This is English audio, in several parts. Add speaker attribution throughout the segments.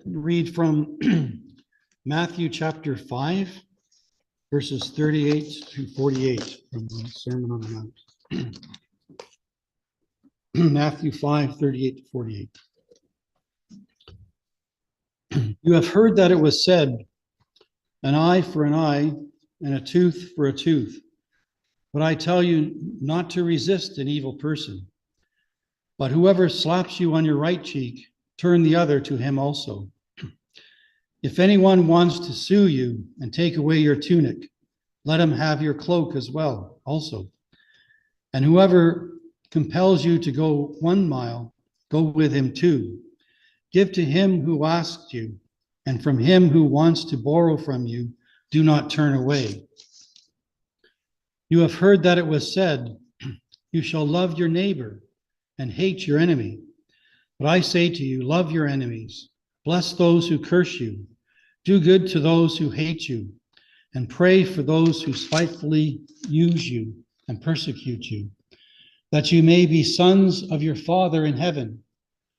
Speaker 1: read from Matthew chapter 5, verses 38 to 48 from the Sermon on the Mount. Matthew 5, 38 to 48. You have heard that it was said, an eye for an eye and a tooth for a tooth. But I tell you not to resist an evil person. But whoever slaps you on your right cheek, turn the other to him also. If anyone wants to sue you and take away your tunic, let him have your cloak as well also. And whoever compels you to go 1 mile, go with him 2. Give to him who asks you, and from him who wants to borrow from you, do not turn away. You have heard that it was said, you shall love your neighbor and hate your enemy. But I say to you, love your enemies, bless those who curse you, do good to those who hate you, and pray for those who spitefully use you and persecute you, that you may be sons of your Father in heaven.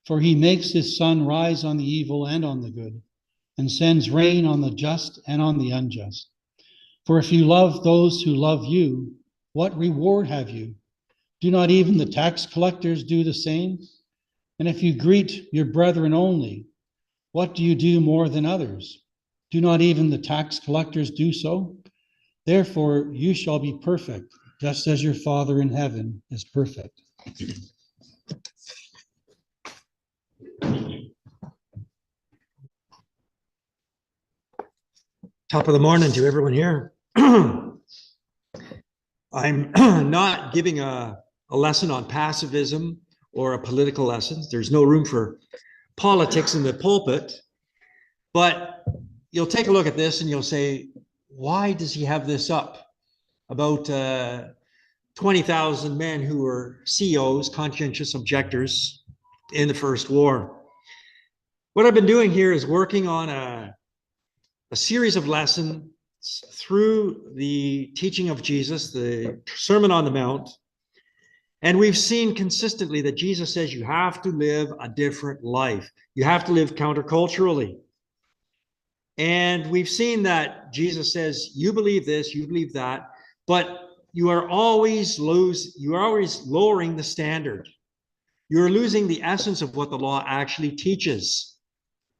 Speaker 1: For he makes his sun rise on the evil and on the good, and sends rain on the just and on the unjust. For if you love those who love you, what reward have you? Do not even the tax collectors do the same? And if you greet your brethren only, what do you do more than others? Do not even the tax collectors do so? Therefore you shall be perfect, just as your Father in heaven is perfect.
Speaker 2: Top of the morning to everyone here. I'm not giving a lesson on pacifism or a political lesson. There's no room for politics in the pulpit. But you'll take a look at this and you'll say, why does he have this up? About 20,000 men who were COs, conscientious objectors, in the First War. What I've been doing here is working on a series of lessons through the teaching of Jesus, the Sermon on the Mount. And we've seen consistently that Jesus says you have to live a different life. You have to live counterculturally. And we've seen that Jesus says, you believe this, you believe that, but you are always lowering the standard. You're losing the essence of what the law actually teaches.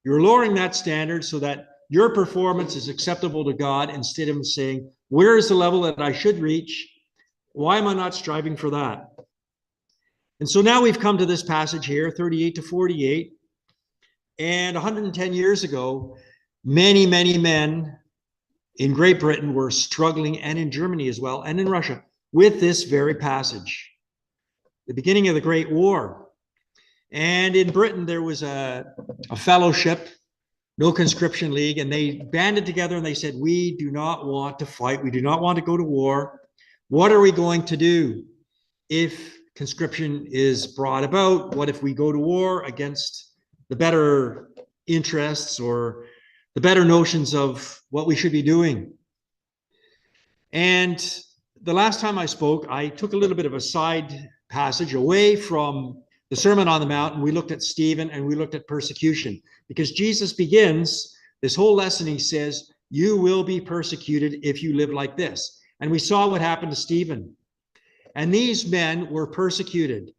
Speaker 2: You're lowering that standard so that your performance is acceptable to God, instead of saying, where is the level that I should reach? Why am I not striving for that? And so now we've come to this passage here, 38 to 48. And 110 years ago, many, many men in Great Britain were struggling, and in Germany as well, and in Russia, with this very passage. The beginning of the Great War. And in Britain, there was a fellowship, no conscription league, and they banded together and they said, we do not want to fight. We do not want to go to war. What are we going to do if conscription is brought about? What if we go to war against the better interests or the better notions of what we should be doing? And the last time I spoke, I took a little bit of a side passage away from the Sermon on the Mount, and we looked at Stephen and we looked at persecution, because Jesus begins this whole lesson. He says, you will be persecuted if you live like this. And we saw what happened to Stephen. And these men were persecuted.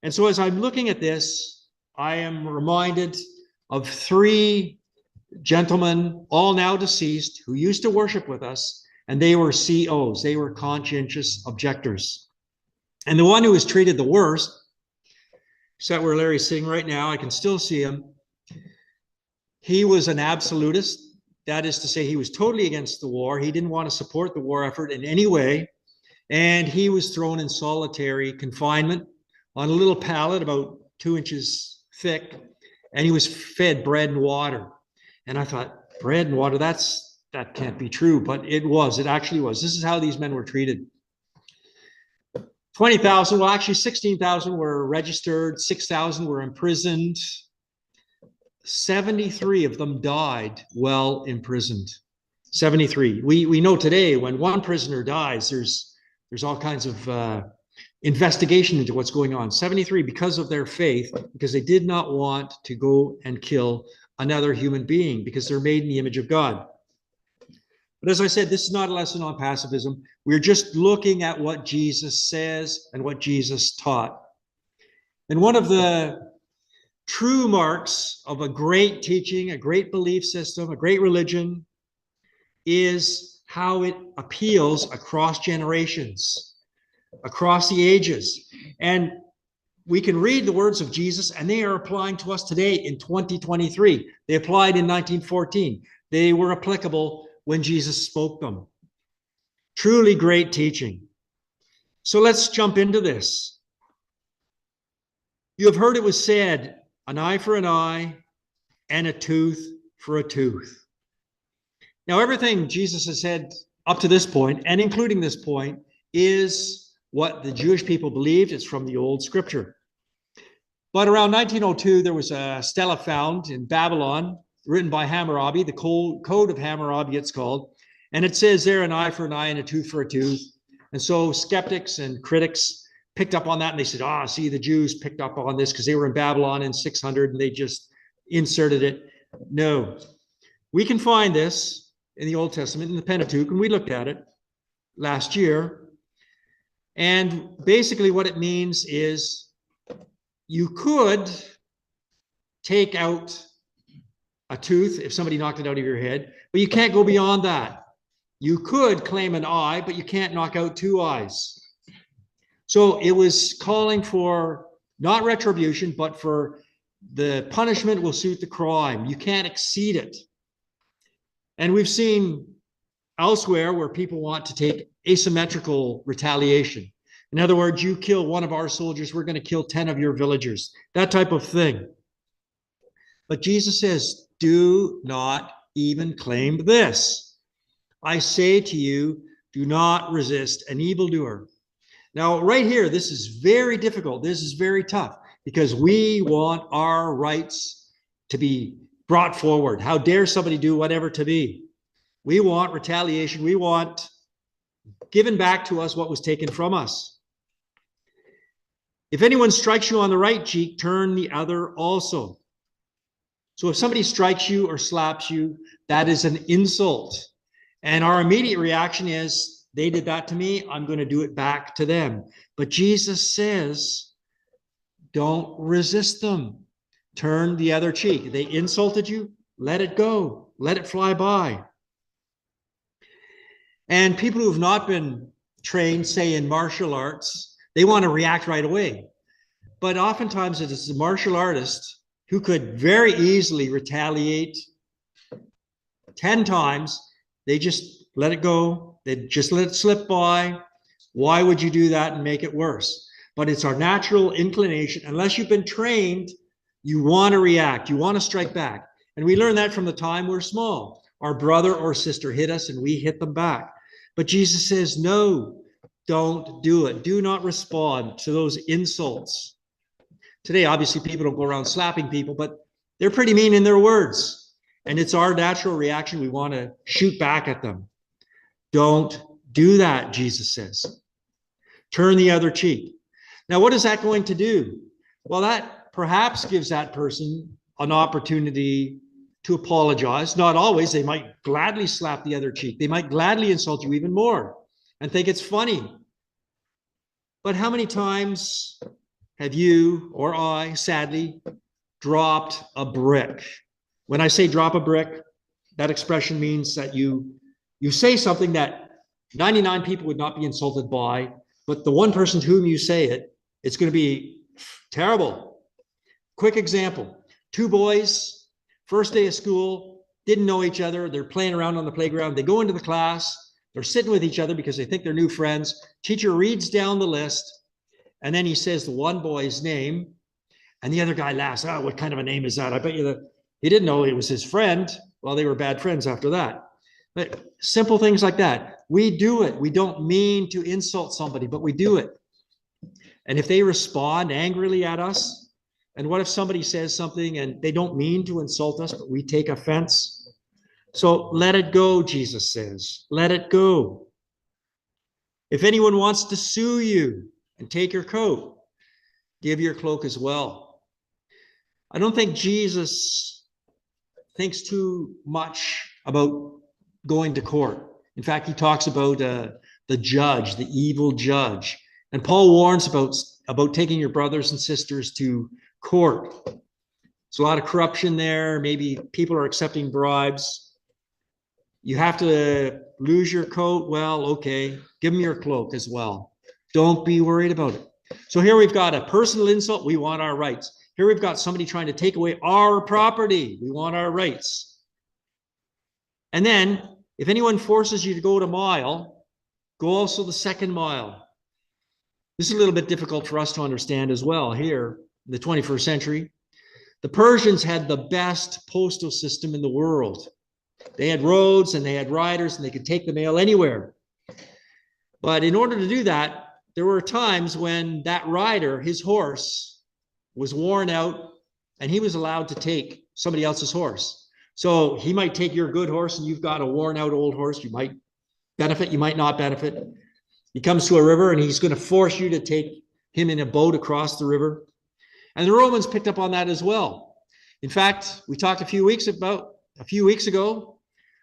Speaker 2: And so as I'm looking at this, I am reminded of 3 gentlemen, all now deceased, who used to worship with us, and they were COs. They were conscientious objectors. And the one who was treated the worst, sat where Larry's sitting right now, I can still see him. He was an absolutist. That is to say, he was totally against the war. He didn't want to support the war effort in any way. And he was thrown in solitary confinement on a little pallet about 2 inches thick. And he was fed bread and water. And I thought, bread and water, that can't be true. But it was. It actually was. This is how these men were treated. 20,000, well, actually 16,000 were registered, 6,000 were imprisoned. 73 of them died while imprisoned. 73. We know today when one prisoner dies, there's all kinds of investigation into what's going on. 73 because of their faith, because they did not want to go and kill another human being because they're made in the image of God. But as I said, this is not a lesson on pacifism. We're just looking at what Jesus says and what Jesus taught. And one of the true marks of a great teaching, a great belief system, a great religion is how it appeals across generations, across the ages. And we can read the words of Jesus, and they are applying to us today in 2023. They applied in 1914. They were applicable when Jesus spoke them. Truly great teaching. So let's jump into this. You have heard it was said, an eye for an eye and a tooth for a tooth. Now, everything Jesus has said up to this point, and including this point, is what the Jewish people believed. It's from the old scripture. But around 1902, there was a stela found in Babylon, written by Hammurabi, the Code of Hammurabi it's called. And it says there, an eye for an eye and a tooth for a tooth. And so skeptics and critics picked up on that, and they said, see, the Jews picked up on this because they were in Babylon in 600 and they just inserted it. No, we can find this in the Old Testament, in the Pentateuch, and we looked at it last year. And basically what it means is you could take out a tooth if somebody knocked it out of your head, but you can't go beyond that. You could claim an eye, but you can't knock out two eyes. So it was calling for not retribution, but for the punishment will suit the crime. You can't exceed it. And we've seen elsewhere where people want to take asymmetrical retaliation. In other words, you kill one of our soldiers, we're going to kill 10 of your villagers. That type of thing. But Jesus says, do not even claim this. I say to you, do not resist an evildoer. Now, right here, this is very difficult. This is very tough because we want our rights to be brought forward. How dare somebody do whatever to me? We want retaliation. We want given back to us what was taken from us. If anyone strikes you on the right cheek, turn the other also. So if somebody strikes you or slaps you, that is an insult. And our immediate reaction is, they did that to me, I'm going to do it back to them. But Jesus says, don't resist them. Turn the other cheek. They insulted you, let it go. Let it fly by. And people who have not been trained, say in martial arts, they want to react right away. But oftentimes it is the martial artist who could very easily retaliate 10 times. They just let it go. They just let it slip by. Why would you do that and make it worse? But it's our natural inclination. Unless you've been trained, you want to react. You want to strike back. And we learn that from the time we're small. Our brother or sister hit us and we hit them back. But Jesus says, no, don't do it. Do not respond to those insults. Today, obviously, people don't go around slapping people, but they're pretty mean in their words. And it's our natural reaction. We want to shoot back at them. Don't do that, Jesus says. Turn the other cheek. Now, what is that going to do? Well, that perhaps gives that person an opportunity to apologize. Not always. They might gladly slap the other cheek. They might gladly insult you even more and think it's funny. But how many times have you or I, sadly, dropped a brick? When I say drop a brick, that expression means that you say something that 99 people would not be insulted by, but the one person to whom you say it, it's going to be terrible. Quick example. Two boys, first day of school, didn't know each other. They're playing around on the playground. They go into the class. They're sitting with each other because they think they're new friends. Teacher reads down the list, and then he says the one boy's name, and the other guy laughs. Oh, what kind of a name is that? I bet you that he didn't know it was his friend. Well, they were bad friends after that. But simple things like that. We do it. We don't mean to insult somebody, but we do it. And if they respond angrily at us, and what if somebody says something and they don't mean to insult us, but we take offense? So let it go, Jesus says. Let it go. If anyone wants to sue you and take your coat, give your cloak as well. I don't think Jesus thinks too much about going to court. In fact, he talks about the judge, the evil judge. And Paul warns about taking your brothers and sisters to court. There's a lot of corruption there. Maybe people are accepting bribes. You have to lose your coat. Well, okay, give them your cloak as well. Don't be worried about it. So here we've got a personal insult. We want our rights. Here we've got somebody trying to take away our property. We want our rights. And then if anyone forces you to go a mile, go also the second mile. This is a little bit difficult for us to understand as well here in the 21st century. The Persians had the best postal system in the world. They had roads and they had riders and they could take the mail anywhere. But in order to do that, there were times when that rider, his horse, was worn out and he was allowed to take somebody else's horse. So he might take your good horse and you've got a worn out old horse. You might benefit, you might not benefit. He comes to a river and he's going to force you to take him in a boat across the river. And the Romans picked up on that as well. In fact, we talked a few weeks ago,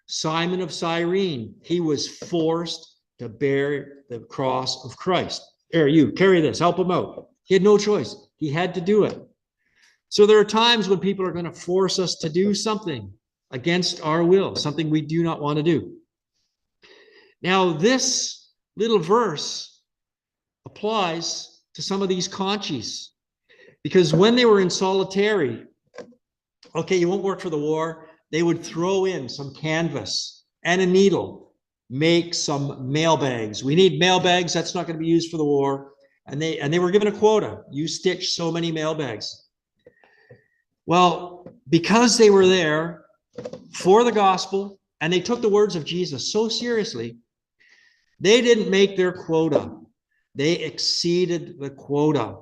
Speaker 2: Simon of Cyrene, he was forced to bear the cross of Christ. Here, you carry this, help him out. He had no choice. He had to do it. So there are times when people are going to force us to do something against our will, something we do not want to do. Now, this little verse applies to some of these conchies, because when they were in solitary, okay, you won't work for the war, they would throw in some canvas and a needle, make some mail bags. We need mail bags. That's not going to be used for the war. And they were given a quota. You stitch so many mail bags. Well, because they were there for the gospel and they took the words of Jesus so seriously, they didn't make their quota. They exceeded the quota.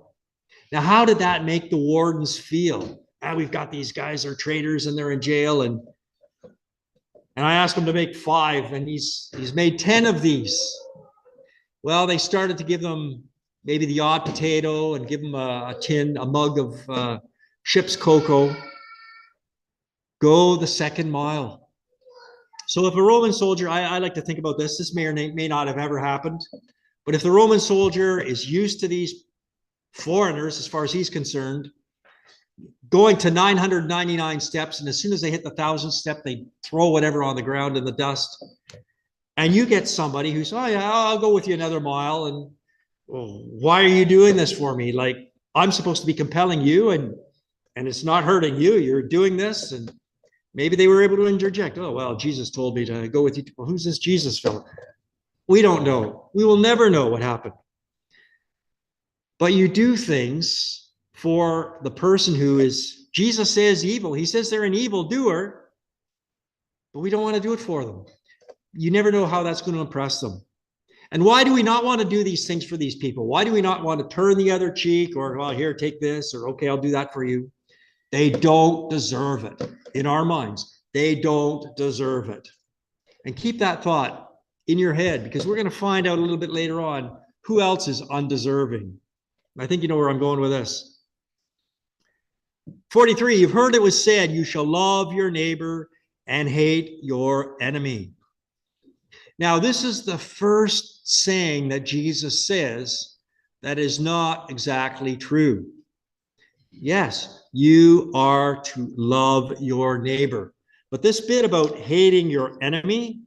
Speaker 2: Now, how did that make the wardens feel? We've got these guys, they're traitors and they're in jail. And I asked him to make 5 and he's made 10 of these. Well, they started to give them maybe the odd potato and give them a mug of ship's cocoa. Go the second mile. So if a Roman soldier, I like to think about this may or may not have ever happened, but if the Roman soldier is used to these foreigners, as far as he's concerned, going to 999 steps, and as soon as they hit the 1,000th step, they throw whatever on the ground in the dust. And you get somebody who's, oh yeah, I'll go with you another mile. And well, why are you doing this for me? Like, I'm supposed to be compelling you and it's not hurting you. You're doing this. And maybe they were able to interject. Oh, well, Jesus told me to go with you. Well, who's this Jesus fellow? We don't know. We will never know what happened. But you do things for the person who is, Jesus says evil. He says they're an evildoer, but we don't want to do it for them. You never know how that's going to impress them. And why do we not want to do these things for these people? Why do we not want to turn the other cheek or, well, here, take this, or okay, I'll do that for you? They don't deserve it. In our minds, they don't deserve it. And keep that thought in your head, because we're going to find out a little bit later on who else is undeserving. I think you know where I'm going with this. 43, you've heard it was said, you shall love your neighbor and hate your enemy. Now, this is the first saying that Jesus says that is not exactly true. Yes, you are to love your neighbor. But this bit about hating your enemy,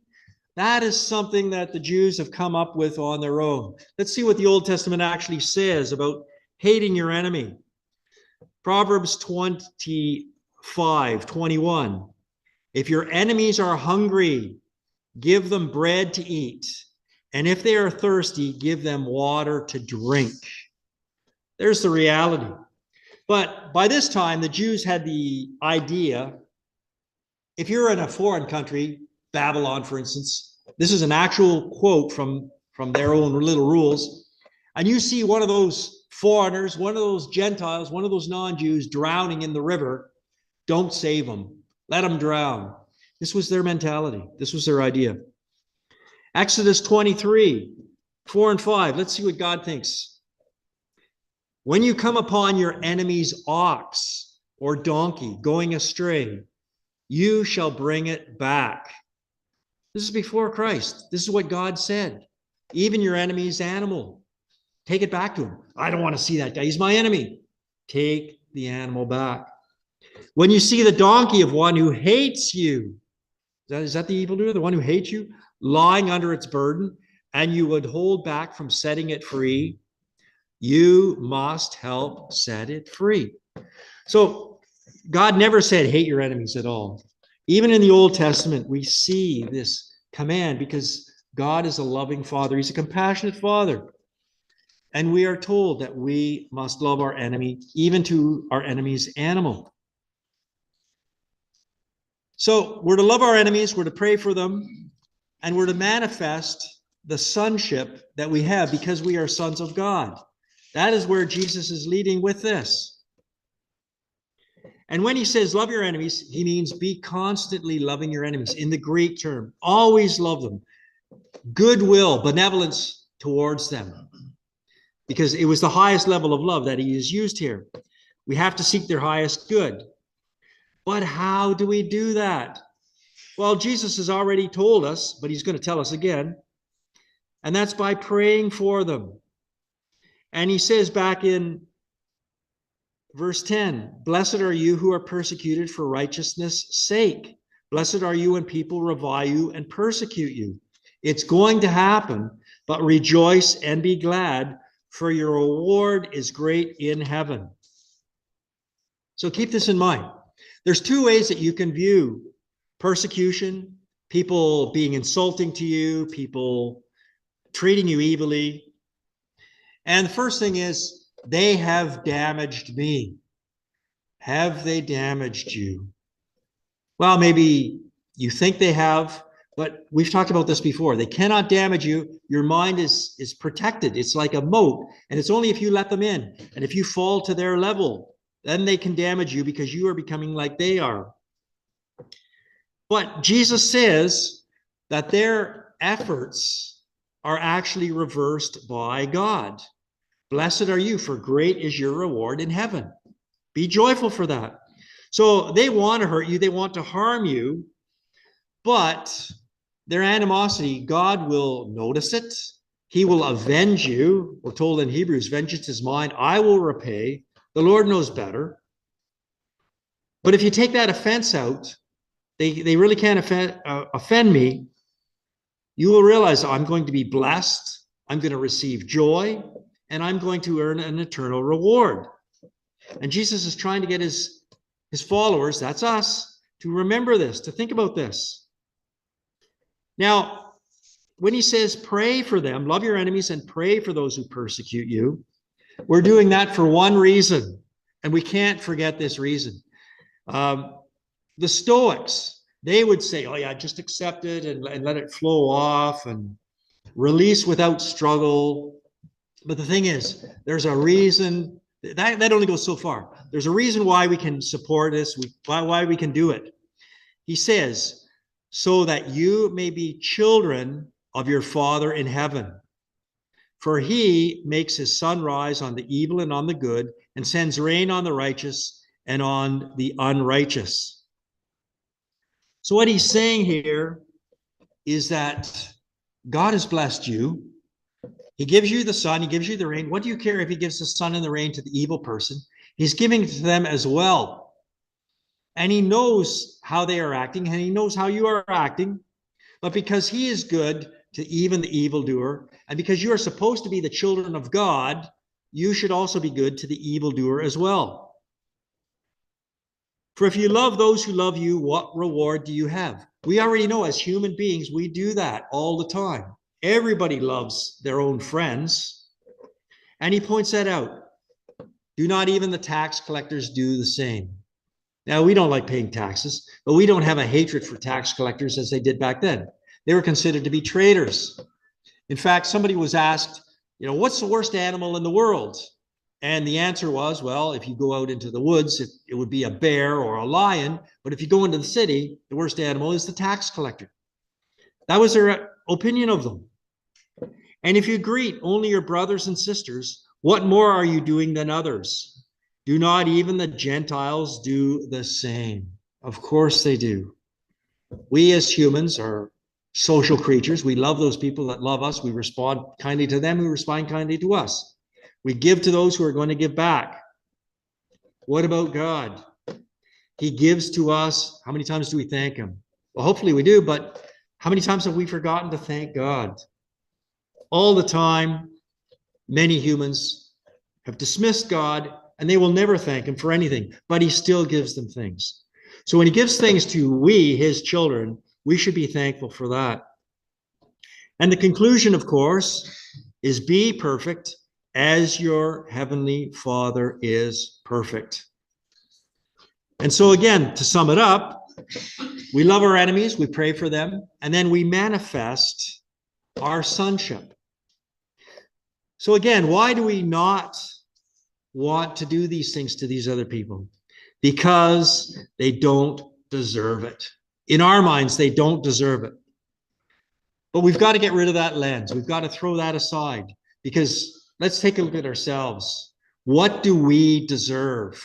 Speaker 2: that is something that the Jews have come up with on their own. Let's see what the Old Testament actually says about hating your enemy. Proverbs 25:21. If your enemies are hungry, give them bread to eat. And if they are thirsty, give them water to drink. There's the reality. But by this time, the Jews had the idea, if you're in a foreign country, Babylon, for instance, this is an actual quote from their own little rules, and you see one of those foreigners, one of those Gentiles, one of those non-Jews drowning in the river, don't save them. Let them drown. This was their mentality. This was their idea. Exodus 23:4 and 5. Let's see what God thinks. When you come upon your enemy's ox or donkey going astray, you shall bring it back. This is before Christ. This is what God said. Even your enemy's animal, take it back to him. I don't want to see that guy. He's my enemy. Take the animal back. When you see the donkey of one who hates you, is that the evildoer, the one who hates you, lying under its burden, and you would hold back from setting it free, you must help set it free. So God never said hate your enemies at all. Even in the Old Testament, we see this command because God is a loving Father. He's a compassionate Father. And we are told that we must love our enemy, even to our enemy's animal. So we're to love our enemies, we're to pray for them, and we're to manifest the sonship that we have because we are sons of God. That is where Jesus is leading with this. And when he says love your enemies, he means be constantly loving your enemies. In the Greek term, always love them. Goodwill, benevolence towards them. Because it was the highest level of love that he has used here. We have to seek their highest good. But how do we do that? Well, Jesus has already told us, but he's going to tell us again. And that's by praying for them. And he says back in verse 10, blessed are you who are persecuted for righteousness' sake. Blessed are you when people revile you and persecute you. It's going to happen, but rejoice and be glad, for your reward is great in heaven. So keep this in mind. There's two ways that you can view persecution, people being insulting to you, people treating you evilly. And the first thing is, they have damaged me. Have they damaged you? Well, maybe you think they have, but we've talked about this before. They cannot damage you. Your mind is protected. It's like a moat, and it's only if you let them in. And if you fall to their level, then they can damage you because you are becoming like they are. But Jesus says that their efforts are actually reversed by God. Blessed are you, for great is your reward in heaven. Be joyful for that. So they want to hurt you, they want to harm you, but their animosity, God will notice it. He will avenge you. We're told in Hebrews, vengeance is mine, I will repay. The Lord knows better. But if you take that offense out, they really can't offend me. You will realize I'm going to be blessed, I'm going to receive joy, and I'm going to earn an eternal reward. And Jesus is trying to get his followers, that's us, to remember this, to think about this. Now, when he says pray for them, love your enemies and pray for those who persecute you, we're doing that for one reason, and we can't forget this reason. The Stoics, they would say, oh yeah, just accept it and let it flow off and release without struggle. But the thing is, there's a reason, that only goes so far. There's a reason why we can support this, why we can do it. He says, so that you may be children of your Father in heaven. For he makes his sun rise on the evil and on the good, and sends rain on the righteous and on the unrighteous. So what he's saying here is that God has blessed you. He gives you the sun, he gives you the rain. What do you care if he gives the sun and the rain to the evil person? He's giving it to them as well. And he knows how they are acting, and he knows how you are acting. But because he is good to even the evildoer, and because you are supposed to be the children of God, you should also be good to the evildoer as well. For if you love those who love you, what reward do you have? We already know as human beings, we do that all the time. Everybody loves their own friends. And he points that out. Do not even the tax collectors do the same? Now, we don't like paying taxes, but we don't have a hatred for tax collectors as they did back then. They were considered to be traitors. In fact, somebody was asked, what's the worst animal in the world? And the answer was, well, if you go out into the woods, it would be a bear or a lion. But if you go into the city, the worst animal is the tax collector. That was their opinion of them. And if you greet only your brothers and sisters, what more are you doing than others? Do not even the Gentiles do the same? Of course they do. We as humans are social creatures. We love those people that love us. We respond kindly to them who respond kindly to us. We give to those who are going to give back. What about God? He gives to us. How many times do we thank him? Well, hopefully we do, but how many times have we forgotten to thank God? All the time, many humans have dismissed God and they will never thank him for anything, but he still gives them things. So when he gives things to we, his children, we should be thankful for that. And the conclusion, of course, is be perfect as your heavenly Father is perfect. And so again, to sum it up, we love our enemies, we pray for them, and then we manifest our sonship. So again, why do we not want to do these things to these other people? Because they don't deserve it. In our minds, they don't deserve it. But we've got to get rid of that lens. We've got to throw that aside, because let's take a look at ourselves. What do we deserve?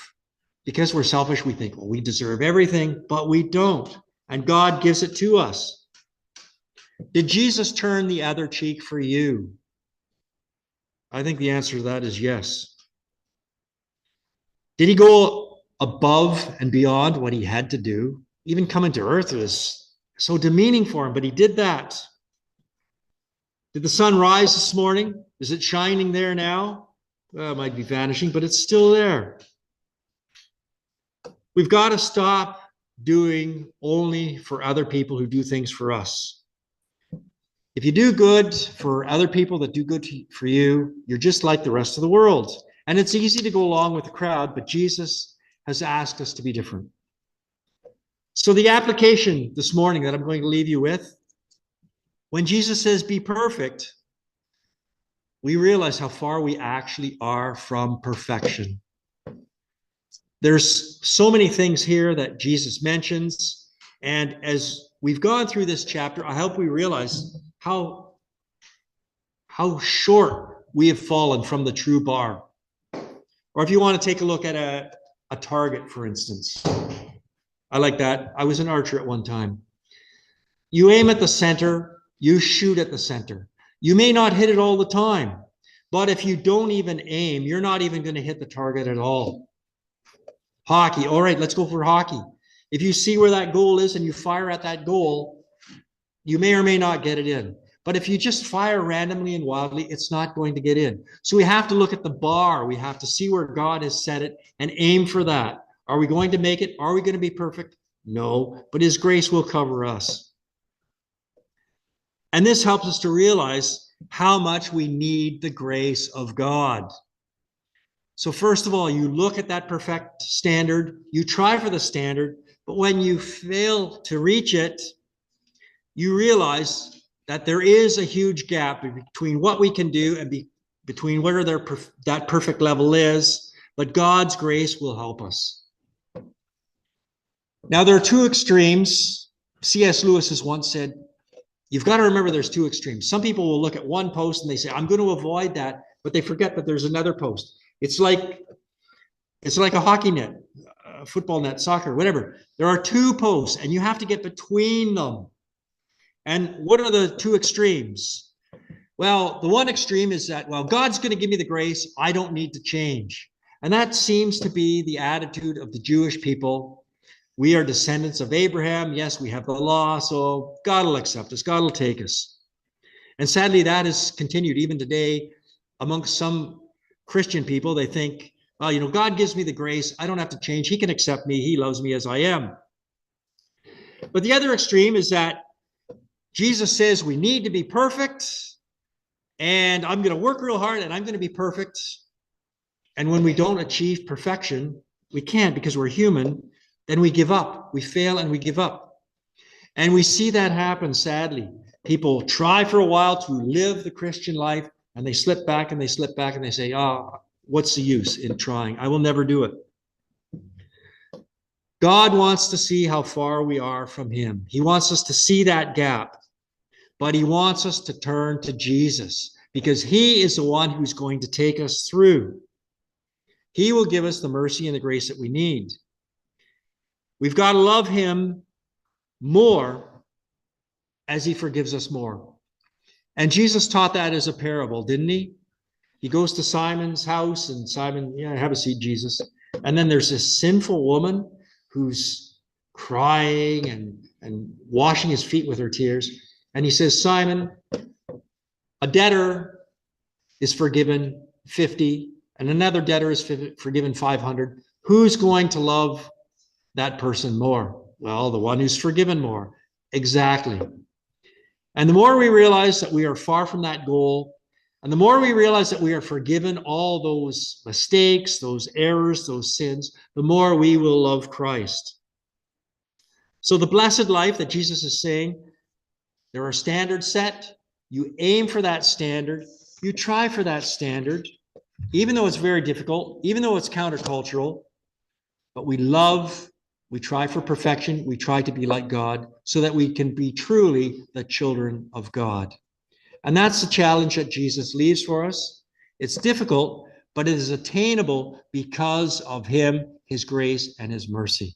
Speaker 2: Because we're selfish, we think, well, we deserve everything, but we don't. And God gives it to us. Did Jesus turn the other cheek for you? I think the answer to that is yes. Did he go above and beyond what he had to do? Even coming to earth was so demeaning for him, but he did that. Did the sun rise this morning? Is it shining there now? Well, it might be vanishing, but it's still there. We've got to stop doing only for other people who do things for us. If you do good for other people that do good for you, you're just like the rest of the world. And it's easy to go along with the crowd, but Jesus has asked us to be different. So the application this morning that I'm going to leave you with, when Jesus says be perfect, we realize how far we actually are from perfection. There's so many things here that Jesus mentions. And as we've gone through this chapter, I hope we realize how short we have fallen from the true bar. Or if you want to take a look at a target, for instance. I like that. I was an archer at one time. You aim at the center, you shoot at the center. You may not hit it all the time, but if you don't even aim, you're not even going to hit the target at all. Hockey. All right, let's go for hockey. If you see where that goal is and you fire at that goal, you may or may not get it in. But if you just fire randomly and wildly, it's not going to get in. So we have to look at the bar. We have to see where God has set it and aim for that. Are we going to make it? Are we going to be perfect? No, but his grace will cover us. And this helps us to realize how much we need the grace of God. So first of all, you look at that perfect standard, you try for the standard, but when you fail to reach it, you realize that there is a huge gap between what we can do and between where that perfect level is, but God's grace will help us. Now, there are two extremes. C.S. Lewis has once said, you've got to remember there's two extremes. Some people will look at one post and they say, I'm going to avoid that, but they forget that there's another post. It's like a hockey net, a football net, soccer, whatever. There are two posts and you have to get between them. And what are the two extremes? Well, the one extreme is that, well, God's going to give me the grace. I don't need to change. And that seems to be the attitude of the Jewish people. We are descendants of Abraham. Yes, we have the law, so God will accept us. God will take us. And sadly, that has continued even today amongst some Christian people. They think, well, God gives me the grace. I don't have to change. He can accept me. He loves me as I am. But the other extreme is that Jesus says we need to be perfect, and I'm going to work real hard, and I'm going to be perfect. And when we don't achieve perfection, we can't because we're human, then we give up. We fail and we give up. And we see that happen, sadly. People try for a while to live the Christian life, and they slip back and they slip back and they say, what's the use in trying? I will never do it. God wants to see how far we are from him. He wants us to see that gap, but he wants us to turn to Jesus because he is the one who's going to take us through. He will give us the mercy and the grace that we need. We've got to love him more as he forgives us more. And Jesus taught that as a parable, didn't he? He goes to Simon's house, and Simon, yeah, have a seat, Jesus. And then there's this sinful woman who's crying and washing his feet with her tears. And he says, Simon, a debtor is forgiven 50, and another debtor is forgiven 500. Who's going to love that person more? Well, the one who's forgiven more. Exactly. And the more we realize that we are far from that goal, and the more we realize that we are forgiven all those mistakes, those errors, those sins, the more we will love Christ. So the blessed life that Jesus is saying, there are standards set. You aim for that standard. You try for that standard, even though it's very difficult, even though it's countercultural. But we love, we try for perfection. We try to be like God so that we can be truly the children of God. And that's the challenge that Jesus leaves for us. It's difficult, but it is attainable because of him, his grace, and his mercy.